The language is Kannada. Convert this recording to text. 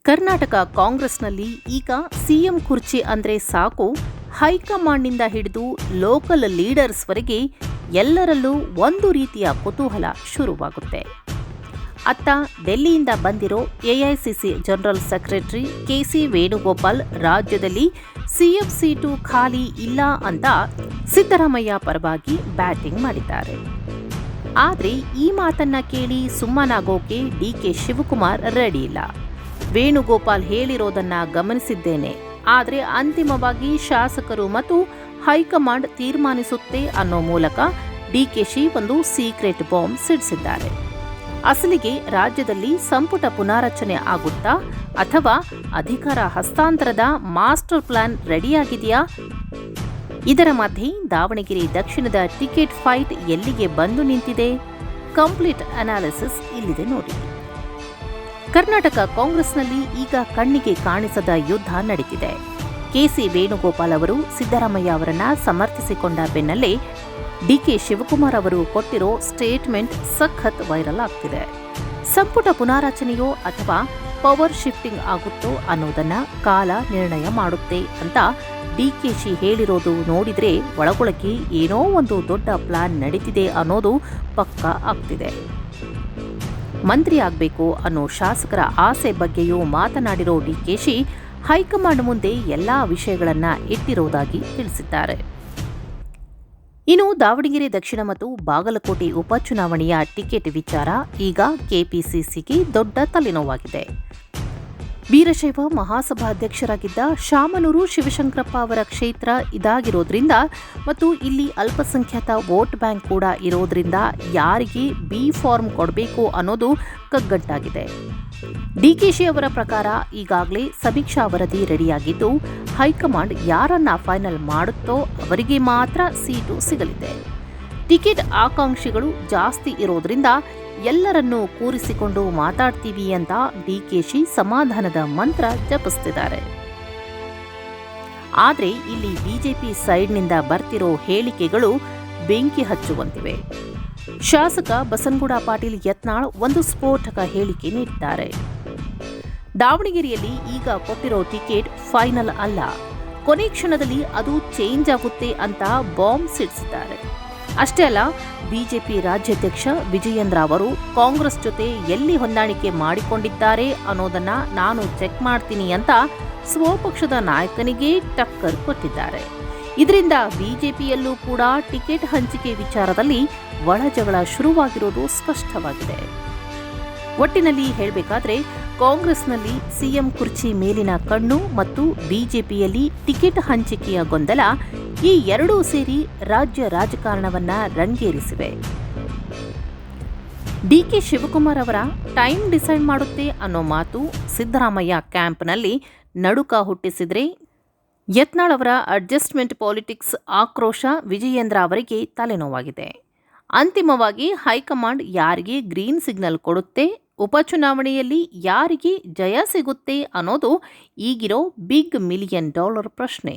ಕರ್ನಾಟಕ ಕಾಂಗ್ರೆಸ್ನಲ್ಲಿ ಈಗ ಸಿಎಂ ಕುರ್ಚಿ ಅಂದ್ರೆ ಸಾಕು, ಹೈಕಮಾಂಡ್ನಿಂದ ಹಿಡಿದು ಲೋಕಲ್ ಲೀಡರ್ಸ್ವರೆಗೆ ಎಲ್ಲರಲ್ಲೂ ಒಂದು ರೀತಿಯ ಕುತೂಹಲ ಶುರುವಾಗುತ್ತೆ. ಅತ್ತ ಡೆಲ್ಲಿಯಿಂದ ಬಂದಿರೋ AICC general secretary KC Venugopal ರಾಜ್ಯದಲ್ಲಿ ಸಿಎಂ ಸೀಟು ಖಾಲಿ ಇಲ್ಲ ಅಂತ ಸಿದ್ದರಾಮಯ್ಯ ಪರವಾಗಿ ಬ್ಯಾಟಿಂಗ್ ಮಾಡಿದ್ದಾರೆ. ಆದರೆ ಈ ಮಾತನ್ನ ಕೇಳಿ ಸುಮ್ಮನಾಗೋಕೆ ಡಿಕೆ ಶಿವಕುಮಾರ್ ರೆಡಿ ಇಲ್ಲ. ವೇಣುಗೋಪಾಲ್ ಹೇಳಿರೋದನ್ನ ಗಮನಿಸಿದ್ದೇನೆ, ಆದರೆ ಅಂತಿಮವಾಗಿ ಶಾಸಕರು ಮತ್ತು ಹೈಕಮಾಂಡ್ ತೀರ್ಮಾನಿಸುತ್ತೆ ಅನ್ನೋ ಮೂಲಕ ಡಿಕೆಶಿ ಒಂದು ಸೀಕ್ರೆಟ್ ಬಾಂಬ್ ಸಿಡಿಸಿದ್ದಾರೆ. ಅಸಲಿಗೆ ರಾಜ್ಯದಲ್ಲಿ ಸಂಪುಟ ಪುನಾರಚನೆ ಆಗುತ್ತಾ ಅಥವಾ ಅಧಿಕಾರ ಹಸ್ತಾಂತರದ ಮಾಸ್ಟರ್ ಪ್ಲಾನ್ ರೆಡಿಯಾಗಿದೆಯಾ? ಇದರ ಮಧ್ಯೆ ದಾವಣಗೆರೆ ದಕ್ಷಿಣದ ಟಿಕೆಟ್ ಫೈಟ್ ಎಲ್ಲಿಗೆ ಬಂದು ನಿಂತಿದೆ? ಕಂಪ್ಲೀಟ್ ಅನಾಲಿಸಿಸ್ ಇಲ್ಲಿದೆ ನೋಡಿ. ಕರ್ನಾಟಕ ಕಾಂಗ್ರೆಸ್ನಲ್ಲಿ ಈಗ ಕಣ್ಣಿಗೆ ಕಾಣಿಸದ ಯುದ್ಧ ನಡೀತಿದೆ. ಕೆಸಿ ವೇಣುಗೋಪಾಲ್ ಅವರು ಸಿದ್ದರಾಮಯ್ಯ ಅವರನ್ನ ಸಮರ್ಥಿಸಿಕೊಂಡ ಬೆನ್ನಲ್ಲೇ ಡಿಕೆ ಶಿವಕುಮಾರ್ ಅವರು ಕೊಟ್ಟಿರೋ ಸ್ಟೇಟ್ಮೆಂಟ್ ಸಖತ್ ವೈರಲ್ ಆಗ್ತಿದೆ. ಸಂಪುಟ ಪುನಾರಚನೆಯೋ ಅಥವಾ ಪವರ್ ಶಿಫ್ಟಿಂಗ್ ಆಗುತ್ತೋ ಅನ್ನೋದನ್ನ ಕಾಲ ನಿರ್ಣಯ ಮಾಡುತ್ತೆ ಅಂತ ಡಿಕೆಶಿ ಹೇಳಿರೋದು ನೋಡಿದ್ರೆ ಒಳಗೊಳಗೆ ಏನೋ ಒಂದು ದೊಡ್ಡ ಪ್ಲಾನ್ ನಡೀತಿದೆ ಅನ್ನೋದು ಪಕ್ಕಾ ಆಗ್ತಿದೆ. ಮಂತ್ರಿ ಆಗಬೇಕು ಅನ್ನೋ ಶಾಸಕರ ಆಸೆ ಬಗ್ಗೆಯೂ ಮಾತನಾಡಿರೋ ಡಿಕೆಶಿ ಹೈಕಮಾಂಡ್ ಮುಂದೆ ಎಲ್ಲಾ ವಿಷಯಗಳನ್ನ ಇಟ್ಟಿರುವುದಾಗಿ ತಿಳಿಸಿದ್ದಾರೆ. ಇನ್ನು ದಾವಣಗೆರೆ ದಕ್ಷಿಣ ಮತ್ತು ಬಾಗಲಕೋಟೆ ಉಪಚುನಾವಣೆಯ ಟಿಕೆಟ್ ವಿಚಾರ ಈಗ ಕೆಪಿಸಿಸಿಗೆ ದೊಡ್ಡ ತಲೆನೋವಾಗಿದೆ. ವೀರಶೈವ ಮಹಾಸಭಾಧ್ಯಕ್ಷರಾಗಿದ್ದ ಶಾಮನೂರು ಶಿವಶಂಕರಪ್ಪ ಅವರ ಕ್ಷೇತ್ರ ಇದಾಗಿರೋದ್ರಿಂದ ಮತ್ತು ಇಲ್ಲಿ ಅಲ್ಪಸಂಖ್ಯಾತ ವೋಟ್ ಬ್ಯಾಂಕ್ ಕೂಡ ಇರೋದ್ರಿಂದ ಯಾರಿಗೆ ಬಿ ಫಾರ್ಮ್ ಕೊಡಬೇಕು ಅನ್ನೋದು ಕಗ್ಗಂಟಾಗಿದೆ. ಡಿಕೆಶಿ ಅವರ ಪ್ರಕಾರ ಈಗಾಗಲೇ ಸಮೀಕ್ಷಾ ವರದಿ ರೆಡಿಯಾಗಿದ್ದು ಹೈಕಮಾಂಡ್ ಯಾರನ್ನ ಫೈನಲ್ ಮಾಡುತ್ತೋ ಅವರಿಗೆ ಮಾತ್ರ ಸೀಟು ಸಿಗಲಿದೆ. ಟಿಕೆಟ್ ಆಕಾಂಕ್ಷಿಗಳು ಜಾಸ್ತಿ ಇರೋದ್ರಿಂದ ಎಲ್ಲರನ್ನೂ ಕೂರಿಸಿಕೊಂಡು ಮಾತಾಡ್ತೀವಿ ಅಂತ ಡಿಕೆಶಿ ಸಮಾಧಾನದ ಮಂತ್ರ ಜಪಿಸ್ತಿದ್ದಾರೆ. ಆದರೆ ಇಲ್ಲಿ ಬಿಜೆಪಿ ಸೈಡ್ನಿಂದ ಬರ್ತಿರೋ ಹೇಳಿಕೆಗಳು ಬೆಂಕಿ ಹಚ್ಚುವಂತಿವೆ. ಶಾಸಕ ಬಸನಗೌಡ ಪಾಟೀಲ್ ಯತ್ನಾಳ್ ಒಂದು ಸ್ಫೋಟಕ ಹೇಳಿಕೆ ನೀಡಿದ್ದಾರೆ. ದಾವಣಗೆರೆಯಲ್ಲಿ ಈಗ ಕೊಟ್ಟಿರೋ ಟಿಕೆಟ್ ಫೈನಲ್ ಅಲ್ಲ, ಕೊನೆ ಕ್ಷಣದಲ್ಲಿ ಅದು ಚೇಂಜ್ ಆಗುತ್ತೆ ಅಂತ ಬಾಂಬ್ ಸಿಡಿಸಿದ್ದಾರೆ. ಅಷ್ಟೇ ಅಲ್ಲ, ಬಿಜೆಪಿ ರಾಜ್ಯಾಧ್ಯಕ್ಷ ವಿಜಯೇಂದ್ರ ಅವರು ಕಾಂಗ್ರೆಸ್ ಜೊತೆ ಎಲ್ಲಿ ಹೊಂದಾಣಿಕೆ ಮಾಡಿಕೊಂಡಿದ್ದಾರೆ ಅನ್ನೋದನ್ನ ನಾನು ಚೆಕ್ ಮಾಡ್ತೀನಿ ಅಂತ ಸ್ವಪಕ್ಷದ ನಾಯಕನಿಗೆ ಟಕ್ಕರ್ ಕೊಟ್ಟಿದ್ದಾರೆ. ಇದರಿಂದ ಬಿಜೆಪಿಯಲ್ಲೂ ಕೂಡ ಟಿಕೆಟ್ ಹಂಚಿಕೆ ವಿಚಾರದಲ್ಲಿ ಒಳಜಗಳ ಶುರುವಾಗಿರೋದು ಸ್ಪಷ್ಟವಾಗಿದೆ. ಒಟ್ಟಿನಲ್ಲಿ ಹೇಳಬೇಕಾದ್ರೆ ಕಾಂಗ್ರೆಸ್ನಲ್ಲಿ ಸಿಎಂ ಕುರ್ಚಿ ಮೇಲಿನ ಕಣ್ಣು ಮತ್ತು ಬಿಜೆಪಿಯಲ್ಲಿ ಟಿಕೆಟ್ ಹಂಚಿಕೆಯ ಗೊಂದಲ ಈ ಎರಡೂ ಸೇರಿ ರಾಜ್ಯ ರಾಜಕಾರಣವನ್ನ ರಂಗೇರಿಸಿವೆ. ಡಿಕೆ ಶಿವಕುಮಾರ್ ಅವರ ಟೈಮ್ ಡಿಸೈಡ್ ಮಾಡುತ್ತೆ ಅನ್ನೋ ಮಾತು ಸಿದ್ದರಾಮಯ್ಯ ಕ್ಯಾಂಪ್ನಲ್ಲಿ ನಡುಕ ಹುಟ್ಟಿಸಿದ್ರೆ, ಯತ್ನಾಳ್ ಅವರ ಅಡ್ಜಸ್ಟ್ಮೆಂಟ್ ಪಾಲಿಟಿಕ್ಸ್ ಆಕ್ರೋಶ ವಿಜಯೇಂದ್ರ ಅವರಿಗೆ ತಲೆನೋವಾಗಿದೆ. ಅಂತಿಮವಾಗಿ ಹೈಕಮಾಂಡ್ ಯಾರಿಗೆ ಗ್ರೀನ್ ಸಿಗ್ನಲ್ ಕೊಡುತ್ತೆ, ಉಪಚುನಾವಣೆಯಲ್ಲಿ ಯಾರಿಗೆ ಜಯ ಸಿಗುತ್ತೆ ಅನ್ನೋದು ಈಗಿರೋ $1 ಬಿಲಿಯನ್ ಪ್ರಶ್ನೆ.